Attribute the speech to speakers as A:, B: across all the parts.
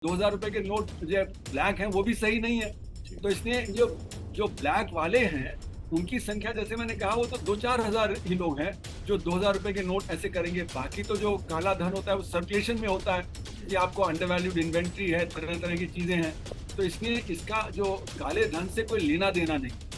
A: 2000 रुपए के नोट जो ब्लैक हैं वो भी सही नहीं है। तो इसलिए जो जो ब्लैक वाले हैं उनकी संख्या, जैसे मैंने कहा, वो तो 2-4 हजार ही लोग हैं जो 2000 रुपए के नोट ऐसे करेंगे। बाकी तो जो काला धन होता है वो सर्कुलेशन में होता है कि आपको अंडर वैल्यूड इन्वेंट्री है, तरह तरह की चीजें हैं। तो इसलिए इसका जो काले धन से कोई लेना देना नहीं।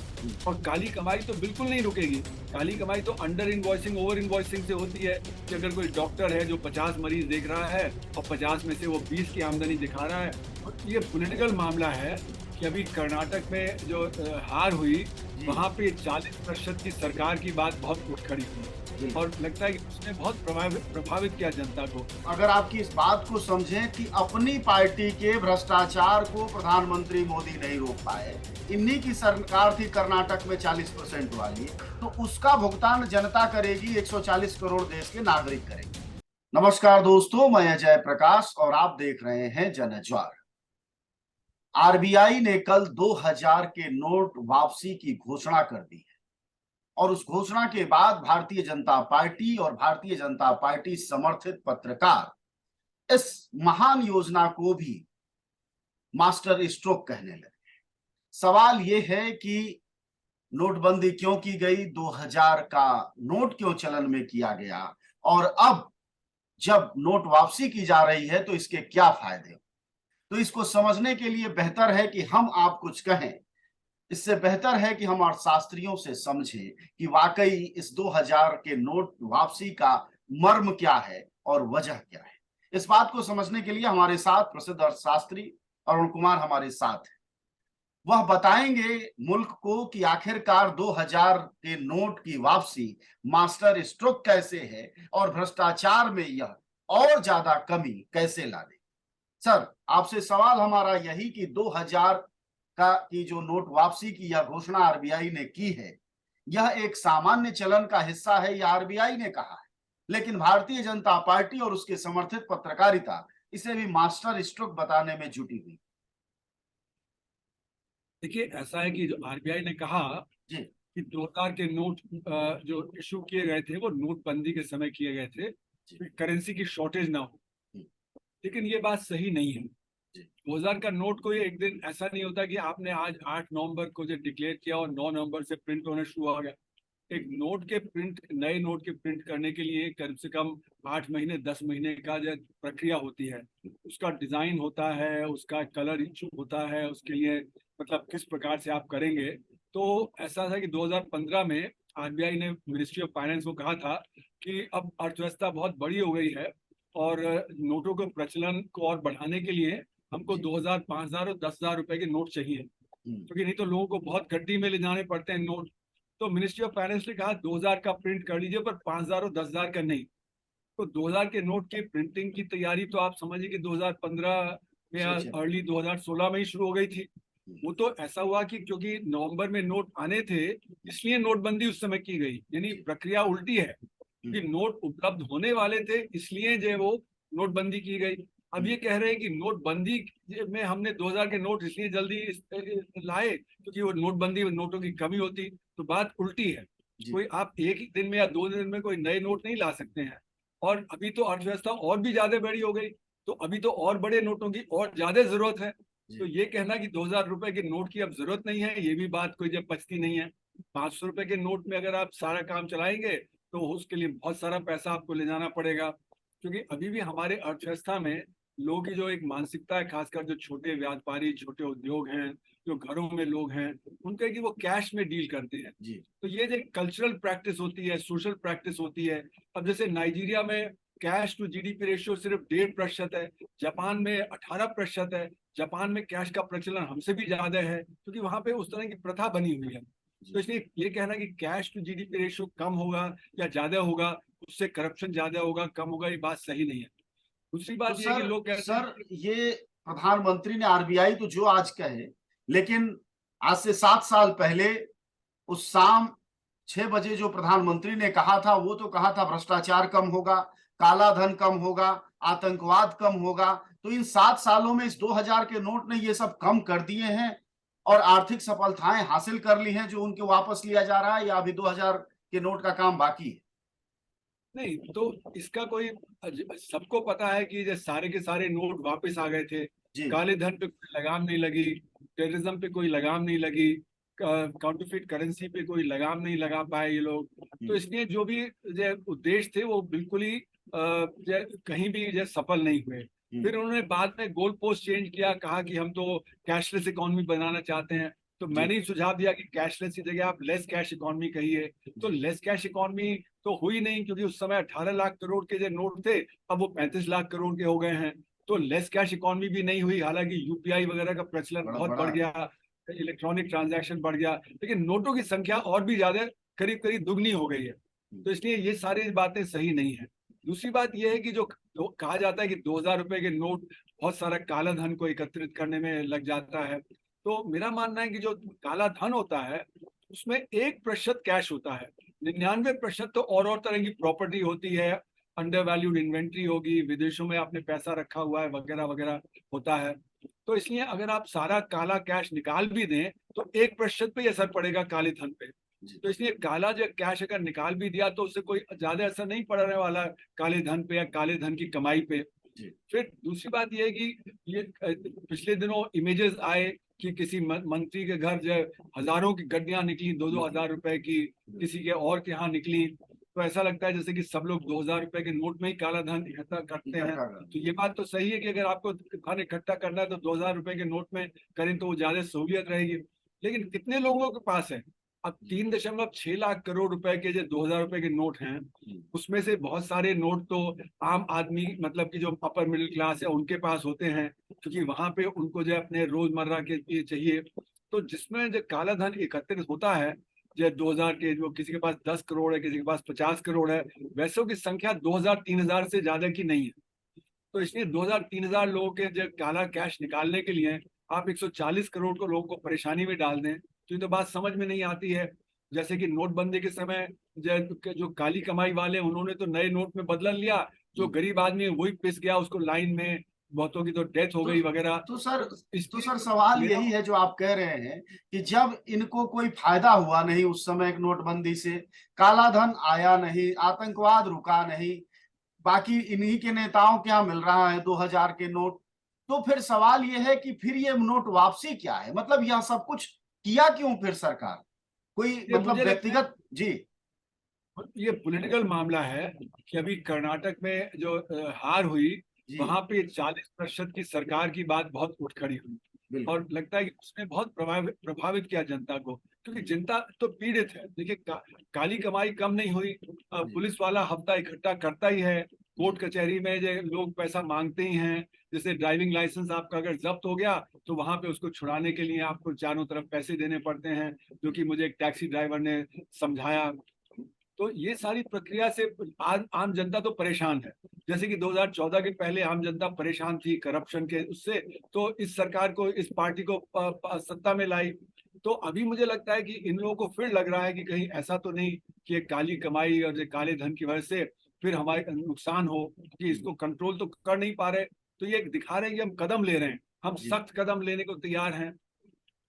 A: और काली कमाई तो बिल्कुल नहीं रुकेगी। काली कमाई तो अंडर इनवॉइसिंग, ओवर इनवॉइसिंग से होती है कि अगर कोई डॉक्टर है जो 50 मरीज देख रहा है और 50 में से वो 20 की आमदनी दिखा रहा है। और ये पॉलिटिकल मामला है कि अभी कर्नाटक में जो हार हुई, वहां पे 40% की सरकार की बात बहुत उठ खड़ी हुई और लगता है कि उसने बहुत प्रभावित किया जनता को।
B: अगर आपकी इस बात को समझें कि अपनी पार्टी के भ्रष्टाचार को प्रधानमंत्री मोदी नहीं रोक पाए, इन्हीं की सरकार थी कर्नाटक में 40% वाली, तो उसका भुगतान जनता करेगी, 140 करोड़ देश के नागरिक करेंगे। नमस्कार दोस्तों, मैं अजय प्रकाश और आप देख रहे हैं जनज्वार। आरबीआई ने कल 2000 के नोट वापसी की घोषणा कर दी है और उस घोषणा के बाद भारतीय जनता पार्टी और भारतीय जनता पार्टी समर्थित पत्रकार इस महान योजना को भी मास्टर स्ट्रोक कहने लगे। सवाल यह है कि नोटबंदी क्यों की गई, 2000 का नोट क्यों चलन में किया गया और अब जब नोट वापसी की जा रही है तो इसके क्या फायदे। तो इसको समझने के लिए बेहतर है कि हम आप कुछ कहें, इससे बेहतर है कि हम अर्थशास्त्रियों से समझें कि वाकई इस 2000 के नोट वापसी का मर्म क्या है और वजह क्या है। इस बात को समझने के लिए हमारे साथ प्रसिद्ध अर्थशास्त्री अरुण कुमार हमारे साथ हैं। वह बताएंगे मुल्क को कि आखिरकार 2000 के नोट की वापसी मास्टर स्ट्रोक कैसे है और भ्रष्टाचार में यह और ज्यादा कमी कैसे ला दे। सर, आपसे सवाल हमारा यही कि 2000 का की जो नोट वापसी की यह घोषणा आरबीआई ने की है, यह एक सामान्य चलन का हिस्सा है, यह आरबीआई ने कहा है, लेकिन भारतीय जनता पार्टी और उसके समर्थित पत्रकारिता इसे भी मास्टर स्ट्रोक बताने में जुटी हुई।
A: देखिए, ऐसा है कि जो आरबीआई ने कहा
B: जी
A: कि 2000 के नोट जो इशू किए गए थे वो नोटबंदी के समय किए गए थे, करेंसी की शॉर्टेज ना हो। लेकिन ये बात सही नहीं है। 2000 का नोट कोई एक दिन ऐसा नहीं होता कि आपने आज 8 नवंबर को जो डिक्लेयर किया और 9 नवंबर से प्रिंट होना शुरू हो गया। एक नोट के प्रिंट, नए नोट के प्रिंट करने के लिए कम से कम 8 महीने 10 महीने का जो प्रक्रिया होती है। उसका डिजाइन होता है, उसका कलर इशू होता है, उसके लिए मतलब किस प्रकार से आप करेंगे। तो ऐसा था कि 2015 में आरबीआई ने मिनिस्ट्री ऑफ फाइनेंस को कहा था कि अब अर्थव्यवस्था बहुत बड़ी हो गई है और नोटों के प्रचलन को और बढ़ाने के लिए हमको 2000, 5000 और 10,000 रुपए के नोट चाहिए, क्योंकि नहीं तो लोगों को बहुत गड्डी में ले जाने पड़ते हैं नोट। तो मिनिस्ट्री ऑफ फाइनेंस ने कहा 2000 का प्रिंट कर लीजिए, पर 5000 और 10,000 का नहीं। तो 2000 के नोट की प्रिंटिंग की तैयारी तो आप समझिए कि 2015 में या अर्ली 2016 में ही शुरू हो गई थी। वो तो ऐसा हुआ कि क्योंकि नवंबर में नोट आने थे, इसलिए नोटबंदी उस समय की गई। यानी प्रक्रिया उल्टी है कि नोट उपलब्ध होने वाले थे, इसलिए जो वो नोटबंदी की गई। अब ये कह रहे हैं कि नोटबंदी में हमने 2000 के नोट इसलिए जल्दी लाए क्योंकि वो नोटबंदी में नोटों की कमी होती। तो बात उल्टी है। कोई आप एक ही दिन में या 2 दिन में कोई नए नोट नहीं ला सकते हैं। और अभी तो अर्थव्यवस्था और भी ज्यादा बड़ी हो गई, तो अभी तो और बड़े नोटों की और ज्यादा जरूरत है। तो ये कहना कि 2000 रुपए के नोट की अब जरूरत नहीं है, ये भी बात कोई जब पचती नहीं है। 500 रुपए के नोट में अगर आप सारा काम चलाएंगे तो उसके लिए बहुत सारा पैसा आपको ले जाना पड़ेगा। क्योंकि अभी भी हमारे अर्थव्यवस्था में लोगों की जो एक मानसिकता है, खासकर जो छोटे व्यापारी, छोटे उद्योग हैं, जो घरों में लोग हैं, उनका कि वो कैश में डील करते हैं। तो ये जो कल्चरल प्रैक्टिस होती है, सोशल प्रैक्टिस होती है। अब जैसे नाइजीरिया में कैश टू जीडीपी रेशियो सिर्फ 1.5% है, जापान में 18% है। जापान में कैश का प्रचलन हमसे भी ज्यादा है क्योंकि वहां पे उस तरह की प्रथा बनी हुई है। तो इसलिए ये कहना कि कैश टू जीडीपी रेशियो कम होगा या ज्यादा होगा, उससे करप्शन ज्यादा होगा कम होगा, ये बात सही नहीं है। दूसरी बात
B: तो
A: ये है कि लोग कहते हैं
B: सर ये प्रधानमंत्री ने आरबीआई तो जो आज कहे, लेकिन आज से 7 साल पहले उस शाम 6 बजे जो प्रधानमंत्री ने कहा था, वो तो कहा था भ्रष्टाचार कम होगा, काला धन कम होगा, आतंकवाद कम होगा। तो इन 7 सालों में इस 2000 के नोट ने ये सब कम कर दिए हैं और आर्थिक सफलताएं हासिल कर ली हैं जो उनको वापस लिया जा रहा है, या अभी 2000 के नोट का काम बाकी है?
A: नहीं, तो इसका कोई, सबको पता है कि ये सारे के सारे नोट वापस आ गए थे।
B: जी
A: काले धन पे कोई लगाम नहीं लगी, टेररिज्म पे कोई लगाम नहीं लगी, काउंटरफिट करेंसी पे कोई लगाम नहीं लगा पाए ये लोग। तो इसलिए जो भी जो उद्देश्य थे वो बिल्कुल ही कहीं भी जो सफल नहीं हुए। फिर उन्होंने बाद में गोल पोस्ट चेंज किया, कहा कि हम तो कैशलेस इकोनॉमी बनाना चाहते हैं। तो
B: जी।
A: मैंने ही सुझाव दिया कि कैशलेस की जगह आप लेस कैश इकोनॉमी कहिए। तो लेस कैश इकोनॉमी तो हुई नहीं, क्योंकि उस समय 18 लाख करोड़ के जो नोट थे अब वो 35 लाख करोड़ के हो गए हैं। तो लेस कैश इकोनॉमी भी नहीं हुई, हालांकि यूपीआई वगैरह का प्रचलन
B: बड़ा
A: बहुत
B: बड़ा
A: बढ़ गया, इलेक्ट्रॉनिक ट्रांजैक्शन बढ़ गया, लेकिन नोटों की संख्या और भी ज्यादा करीब करीब दुगनी हो गई है। तो इसलिए ये सारी बातें सही नहीं है। दूसरी बात यह है कि जो कहा जाता है कि 2000 रुपए के नोट बहुत सारा काला धन को एकत्रित करने में लग जाता है। तो मेरा मानना है कि जो काला धन होता है उसमें 1% कैश होता है, 99% तो और तरह की प्रॉपर्टी होती है, अंडर वैल्यूड इन्वेंट्री होगी, विदेशों में आपने पैसा रखा हुआ है वगैरह वगैरह होता है। तो इसलिए अगर आप सारा काला कैश निकाल भी दें तो 1% पे ही असर पड़ेगा काले धन पे। तो इसलिए काला जो कैश अगर निकाल भी दिया तो उससे कोई ज्यादा असर नहीं पड़ने वाला काले धन पे या काले धन की कमाई पे। फिर दूसरी बात यह है कि ये पिछले दिनों इमेजेस आए कि किसी मंत्री के घर जो हजारों की गड्डियां निकली, 2-2 हजार रुपए की, किसी के और के यहाँ निकली। तो ऐसा लगता है जैसे कि सब लोग 2000 रुपए के नोट में ही काला धन इकट्ठा करते हैं। तो ये बात तो सही है कि अगर आपको धन इकट्ठा करना है तो 2000 रुपए के नोट में करें तो वो ज्यादा सहूलियत रहेगी। लेकिन कितने लोगों के पास है? अब 3.6 लाख करोड़ रुपए के जो 2000 रुपए के नोट हैं उसमें से बहुत सारे नोट तो आम आदमी, मतलब कि जो अपर मिडिल क्लास है उनके पास होते हैं, क्योंकि वहां पे उनको जो अपने रोजमर्रा के लिए चाहिए। तो जिसमें जो काला धन एकत्रित होता है, जो 2000 के, जो किसी के पास 10 करोड़ है, किसी के पास 50 करोड़ है, वैसों की संख्या 2000-3000 से ज्यादा की नहीं है। तो इसलिए 2000-3000 लोगों के जो काला कैश निकालने के लिए आप 140 करोड़ को लोगों को परेशानी में डाल दें, तो ये तो बात समझ में नहीं आती है। जैसे कि नोटबंदी के समय जो काली कमाई वाले उन्होंने तो नए नोट में बदला लिया, जो गरीब आदमी है वही पिस गया, उसको लाइन में, बहुतों की तो डेथ हो गई वगैरह।
B: तो सर सवाल यही है जो आप कह रहे हैं कि जब इनको कोई फायदा हुआ नहीं उस समय नोटबंदी से, काला धन आया नहीं, आतंकवाद रुका नहीं, बाकी इन्हीं के नेताओं के यहाँ मिल रहा है 2000 के नोट, तो फिर सवाल यह है कि फिर ये नोट वापसी क्या है? मतलब यह सब कुछ किया क्यों फिर सरकार? कोई मतलब व्यक्तिगत? जी,
A: ये पॉलिटिकल मामला है कि अभी कर्नाटक में जो हार हुई वहां पे 40% की सरकार की बात बहुत उठ खड़ी हुई, और लगता है कि उसने बहुत प्रभावित किया जनता को, क्योंकि जनता तो पीड़ित है। देखिए काली कमाई कम नहीं हुई, पुलिस वाला हफ्ता इकट्ठा करता ही है, कोर्ट कचहरी में जो लोग पैसा मांगते ही हैं। जैसे ड्राइविंग लाइसेंस आपका अगर जब्त हो गया तो वहां पे उसको छुड़ाने के लिए आपको चारों तरफ पैसे देने पड़ते हैं, जो कि मुझे एक टैक्सी ड्राइवर ने समझाया। तो ये सारी प्रक्रिया से आम जनता तो परेशान है। जैसे कि 2014 के पहले आम जनता परेशान थी करप्शन के उससे, तो इस सरकार को, इस पार्टी को सत्ता में लाई। तो अभी मुझे लगता है कि इन लोगों को फिर लग रहा है कि कहीं ऐसा तो नहीं कि काली कमाई और जो काले धन की वजह से फिर हमारे नुकसान हो, कि इसको कंट्रोल तो कर नहीं पा रहे। तो ये दिखा रहे हैं कि हम कदम ले रहे हैं, हम सख्त कदम लेने को तैयार हैं।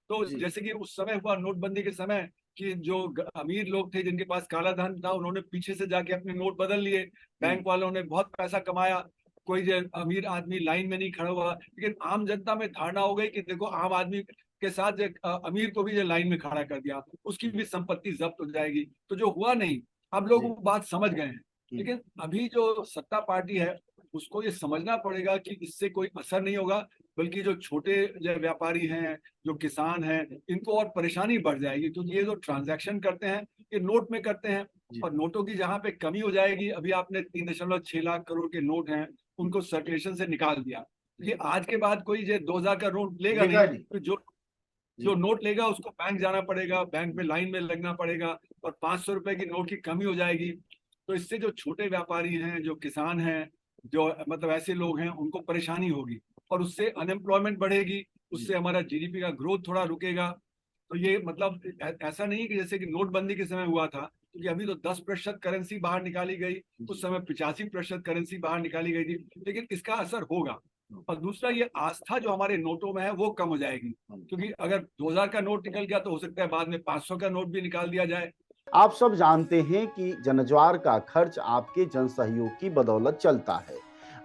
A: तो जैसे कि उस समय हुआ नोटबंदी के समय कि जो अमीर लोग थे जिनके पास काला धन था उन्होंने पीछे से जाके अपने नोट बदल लिए, बैंक वालों ने बहुत पैसा कमाया, कोई जो अमीर आदमी लाइन में नहीं खड़ा हुआ। लेकिन आम जनता में धारणा हो गई कि देखो आम आदमी के साथ जो अमीर को भी जो लाइन में खड़ा कर दिया, उसकी भी संपत्ति जब्त हो जाएगी। तो जो हुआ नहीं, अब लोग वो बात समझ गए हैं। लेकिन अभी जो सत्ता पार्टी है उसको ये समझना पड़ेगा कि इससे कोई असर नहीं होगा, बल्कि जो छोटे जो व्यापारी हैं, जो किसान हैं, इनको और परेशानी बढ़ जाएगी, क्योंकि ये जो ट्रांजैक्शन करते हैं ये नोट में करते हैं, और नोटों की जहां पे कमी हो जाएगी, अभी आपने 3.6 लाख करोड़ के नोट हैं उनको सर्कुलेशन से निकाल दिया, ये आज के बाद कोई जो 2000 का नोट लेगा नहीं, तो जो नोट लेगा उसको बैंक जाना पड़ेगा, बैंक में लाइन में लगना पड़ेगा, और 500 रुपए की नोट की कमी हो जाएगी। तो इससे जो छोटे व्यापारी हैं, जो किसान हैं, जो मतलब ऐसे लोग हैं, उनको परेशानी होगी, और उससे अनएम्प्लॉयमेंट बढ़ेगी, उससे हमारा जीडीपी का ग्रोथ थोड़ा रुकेगा। तो ये मतलब ऐसा नहीं कि जैसे कि नोटबंदी के समय हुआ था, क्योंकि अभी तो 10% करेंसी बाहर निकाली गई, उस समय 85% करेंसी बाहर निकाली गई थी, लेकिन इसका असर होगा। और दूसरा, ये आस्था जो हमारे नोटों में है वो कम हो जाएगी, क्योंकि अगर 2000 का नोट निकल गया तो हो सकता है बाद में 500 का नोट भी निकाल दिया जाए।
B: आप सब जानते हैं कि जनज्वार का खर्च आपके जनसहयोग की बदौलत चलता है।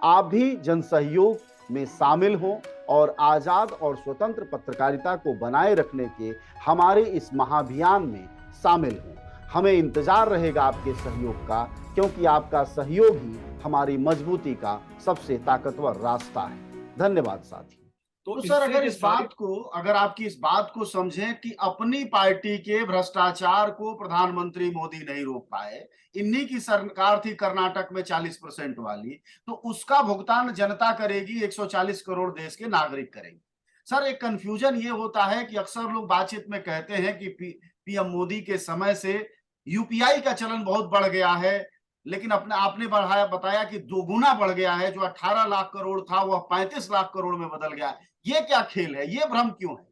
B: आप भी जनसहयोग में शामिल हों और आजाद और स्वतंत्र पत्रकारिता को बनाए रखने के हमारे इस महाअभियान में शामिल हों। हमें इंतजार रहेगा आपके सहयोग का, क्योंकि आपका सहयोग ही हमारी मजबूती का सबसे ताकतवर रास्ता है। धन्यवाद साथी। तो सर, अगर आपकी इस बात को समझें कि अपनी पार्टी के भ्रष्टाचार को प्रधानमंत्री मोदी नहीं रोक पाए, इन्हीं की सरकार थी कर्नाटक में 40% वाली, तो उसका भुगतान जनता करेगी, 140 करोड़ देश के नागरिक करेंगे। सर, एक कंफ्यूजन ये होता है कि अक्सर लोग बातचीत में कहते हैं कि पीएम मोदी के समय से यूपीआई का चलन बहुत बढ़ गया है, लेकिन आपने बताया कि दोगुना बढ़ गया है। जो 18 लाख करोड़ था वह 35 लाख करोड़ में बदल गया। ये क्या खेल है? ये भ्रम क्यों है?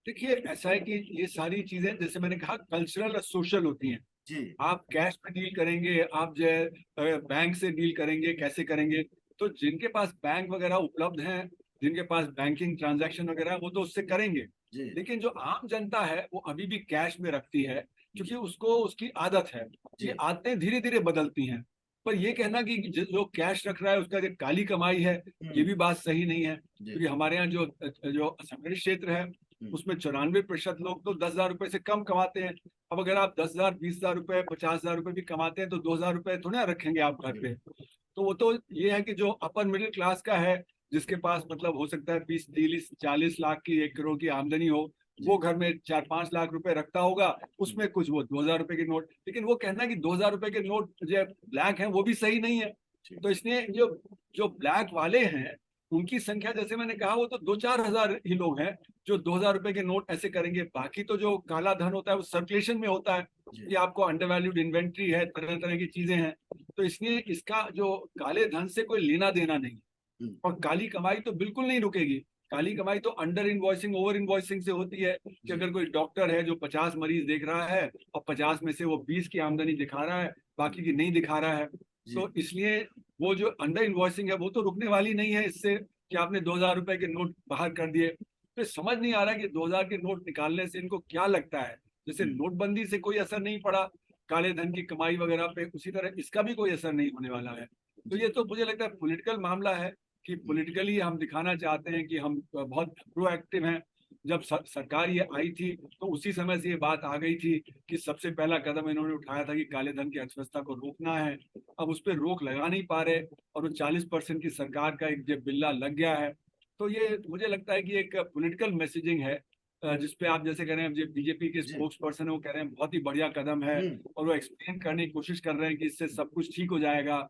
A: देखिए, ऐसा है कि ये सारी चीजें, जैसे मैंने कहा, कल्चरल और सोशल होती हैं जी। आप कैश में डील करेंगे, आप जो बैंक से डील करेंगे, कैसे करेंगे? तो जिनके पास बैंक वगैरह उपलब्ध हैं, जिनके पास बैंकिंग ट्रांजैक्शन वगैरह, वो तो उससे करेंगे। लेकिन जो आम जनता है वो अभी भी कैश में रखती है, क्योंकि उसको उसकी आदत है। ये आदतें धीरे धीरे बदलती हैं। पर ये कहना कि जो कैश रख रहा है उसका जो काली कमाई है, ये भी बात सही नहीं है। क्योंकि हमारे यहाँ जो असंगठित क्षेत्र है उसमें 94% लोग तो 10,000 रुपए से कम कमाते हैं। अब अगर आप 10,000, 20,000 रुपए, 50,000 रुपए भी कमाते हैं तो 2,000 रुपए थोड़ा रखेंगे आप घर पे। तो वो तो ये है कि जो अपर मिडिल क्लास का है, जिसके पास मतलब हो सकता है 20, 40 लाख की, 1 करोड़ की आमदनी हो, वो घर में 4-5 लाख रुपए रखता होगा, उसमें कुछ वो 2,000 रुपए के नोट। लेकिन वो कहना कि 2,000 रुपए के नोट जो ब्लैक है वो भी सही नहीं है। तो इसलिए जो ब्लैक वाले हैं उनकी संख्या, जैसे मैंने कहा, वो तो 2-4 हजार ही लोग हैं जो 2,000 रुपए के नोट ऐसे करेंगे। बाकी तो जो काला धन होता है वो सर्कुलेशन में होता है, कि आपको अंडरवैल्यूड इन्वेंट्री है, तरह तरह की चीजें हैं। तो इसलिए इसका जो काले धन से कोई लेना देना नहीं। और काली कमाई तो बिल्कुल नहीं रुकेगी। काली कमाई तो अंडर इनवॉइसिंग, ओवर इनवॉइसिंग से होती है। कि अगर कोई डॉक्टर है जो 50 मरीज देख रहा है और 50 में से वो 20 की आमदनी दिखा रहा है, बाकी की नहीं दिखा रहा है, तो इसलिए वो जो अंडर इनवॉइसिंग है वो तो रुकने वाली नहीं है इससे, कि आपने 2,000 रुपए के नोट बाहर कर दिए। तो समझ नहीं आ रहा कि 2,000 के नोट निकालने से इनको क्या लगता है। जैसे नोटबंदी से कोई असर नहीं पड़ा काले धन की कमाई वगैरह पे, उसी तरह इसका भी कोई असर नहीं होने वाला है। तो ये तो मुझे लगता है पॉलिटिकल मामला है, कि पॉलिटिकली हम दिखाना चाहते हैं कि हम बहुत प्रोएक्टिव हैं। जब सरकार ये आई थी तो उसी समय से ये बात आ गई थी कि सबसे पहला कदम इन्होंने उठाया था कि काले धन की अर्थव्यवस्था को रोकना है। अब उस पर रोक लगा नहीं पा रहे, और वो 40% की सरकार का एक जब बिल्ला लग गया है, तो ये मुझे लगता है कि एक पॉलिटिकल मैसेजिंग है, जिसपे आप जैसे कह रहे हैं, बीजेपी के स्पोक्स पर्सन है, वो कह रहे हैं बहुत ही बढ़िया कदम है, और वो एक्सप्लेन करने की कोशिश कर रहे हैं कि इससे सब कुछ ठीक हो जाएगा।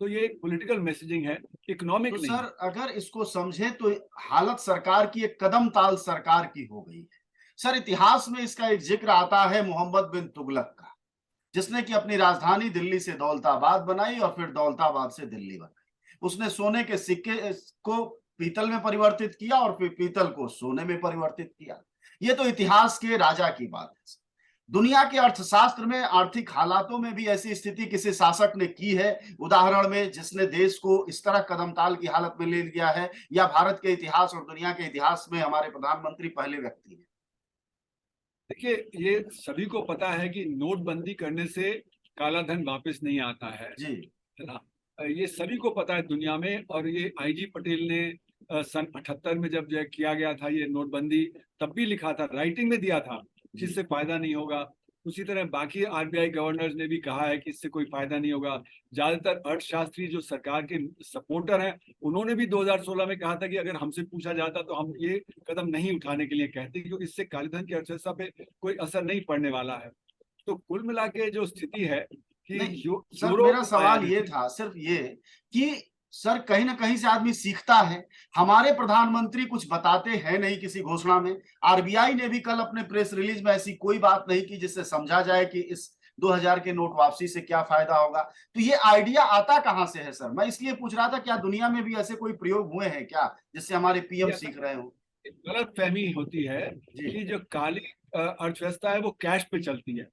A: तो ये एक पॉलिटिकल मैसेजिंग है, इकोनॉमिक नहीं।
B: सर, अगर इसको समझे तो हालत सरकार की एक कदम ताल सरकार की हो गई है। सर, इतिहास में इसका एक जिक्र आता है मोहम्मद बिन तुगलक का, जिसने कि अपनी राजधानी दिल्ली से दौलताबाद बनाई और फिर दौलताबाद से दिल्ली बनाई। उसने सोने के सिक्के को पीतल में परिवर्तित किया और फिर पीतल को सोने में परिवर्तित किया। ये तो इतिहास के राजा की बात है। दुनिया के अर्थशास्त्र में, आर्थिक हालातों में भी ऐसी स्थिति किसी शासक ने की है उदाहरण में, जिसने देश को इस तरह कदमताल की हालत में ले लिया है? या भारत के इतिहास और दुनिया के इतिहास में हमारे प्रधानमंत्री पहले व्यक्ति हैं?
A: देखिए, ये सभी को पता है कि नोटबंदी करने से काला धन वापस नहीं आता है जी, है ना? ये सभी को पता है दुनिया में। और ये आईजी पटेल ने सन 78 में जब किया गया था ये नोटबंदी, तब भी लिखा था, राइटिंग में दिया था, जिससे फायदा नहीं होगा। उसी तरह बाकी आरबीआई गवर्नर्स ने भी कहा है कि इससे कोई फायदा नहीं होगा। ज्यादातर अर्थशास्त्री जो सरकार के सपोर्टर हैं, उन्होंने भी 2016 में कहा था कि अगर हमसे पूछा जाता तो हम ये कदम नहीं उठाने के लिए कहते, क्योंकि इससे कालेधन की अर्थव्यवस्था पे कोई असर नहीं पड़ने वाला है। तो कुल मिला के जो स्थिति है कि
B: सर, मेरा सवाल ये था सिर्फ ये कि सर, कहीं ना कहीं से आदमी सीखता है। हमारे प्रधानमंत्री कुछ बताते हैं नहीं किसी घोषणा में। आरबीआई ने भी कल अपने प्रेस रिलीज में ऐसी कोई बात नहीं की जिससे समझा जाए कि इस 2000 के नोट वापसी से क्या फायदा होगा। तो ये आइडिया आता कहां से है सर? मैं इसलिए पूछ रहा था, क्या दुनिया में भी ऐसे कोई प्रयोग हुए हैं क्या जिससे हमारे पीएम सीख रहे हो?
A: गलत फहमी होती है कि जो काली अर्थव्यवस्था है वो कैश पे चलती है।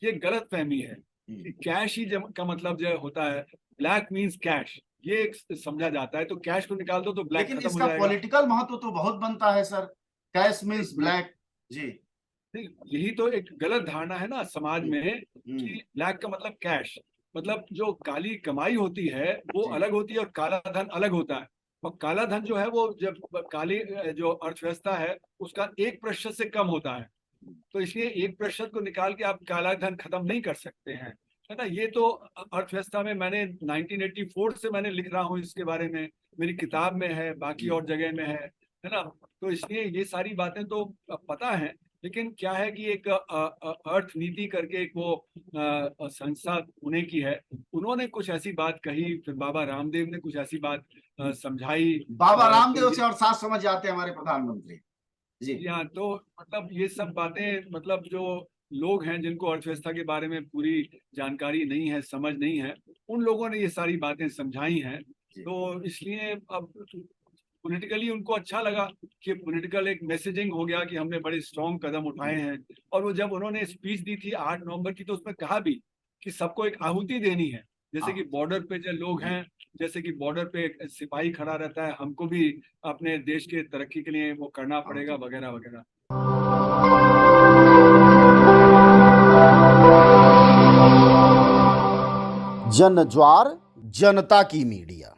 A: ये गलत फहमी है कि कैश ही का मतलब जो होता है, ब्लैक मीन्स कैश, ये समझा जाता है। तो कैश को निकाल दो तो ब्लैक खत्म हो जाएगा।
B: लेकिन इसका पॉलिटिकल महत्व तो बहुत बनता है सर, कैश मीन्स ब्लैक। जी,
A: यही तो एक गलत धारणा है ना समाज में, कि ब्लैक का मतलब कैश। मतलब जो काली कमाई होती है वो अलग होती है और काला धन अलग होता है। और काला धन जो है वो जब काली जो अर्थव्यवस्था है उसका 1% से कम होता है, तो इसलिए 1% को निकाल के आप काला धन खत्म नहीं कर सकते हैं, है ना। ये तो अर्थव्यवस्था में मैंने 1984 से मैंने लिख रहा हूँ इसके बारे में, मेरी किताब में है, बाकी और जगह में है ना। तो इसलिए ये सारी बातें तो पता है, लेकिन क्या है कि एक अर्थ नीति करके एक वो संस्था पुणे की है, उन्होंने कुछ ऐसी बात कही, फिर बाबा रामदेव ने कुछ ऐसी बात समझाई।
B: बाबा रामदेव
A: तो
B: से और साथ समझ जाते हैं हमारे प्रधानमंत्री जी।
A: यहाँ तो मतलब ये सब बातें, मतलब जो लोग हैं जिनको अर्थव्यवस्था के बारे में पूरी जानकारी नहीं है, समझ नहीं है, उन लोगों ने ये सारी बातें समझाई हैं। तो इसलिए अब पॉलिटिकली उनको अच्छा लगा कि पॉलिटिकल एक मैसेजिंग हो गया कि हमने बड़े स्ट्रॉन्ग कदम उठाए हैं। और वो जब उन्होंने स्पीच दी थी 8 नवंबर की, तो उसमें कहा भी कि सबको एक आहुति देनी है, जैसे कि बॉर्डर पे जो लोग हैं, जैसे कि बॉर्डर पे एक सिपाही खड़ा रहता है, हमको भी अपने देश के तरक्की के लिए वो करना पड़ेगा, वगैरह वगैरह।
B: जन ज्वार जनता की मीडिया।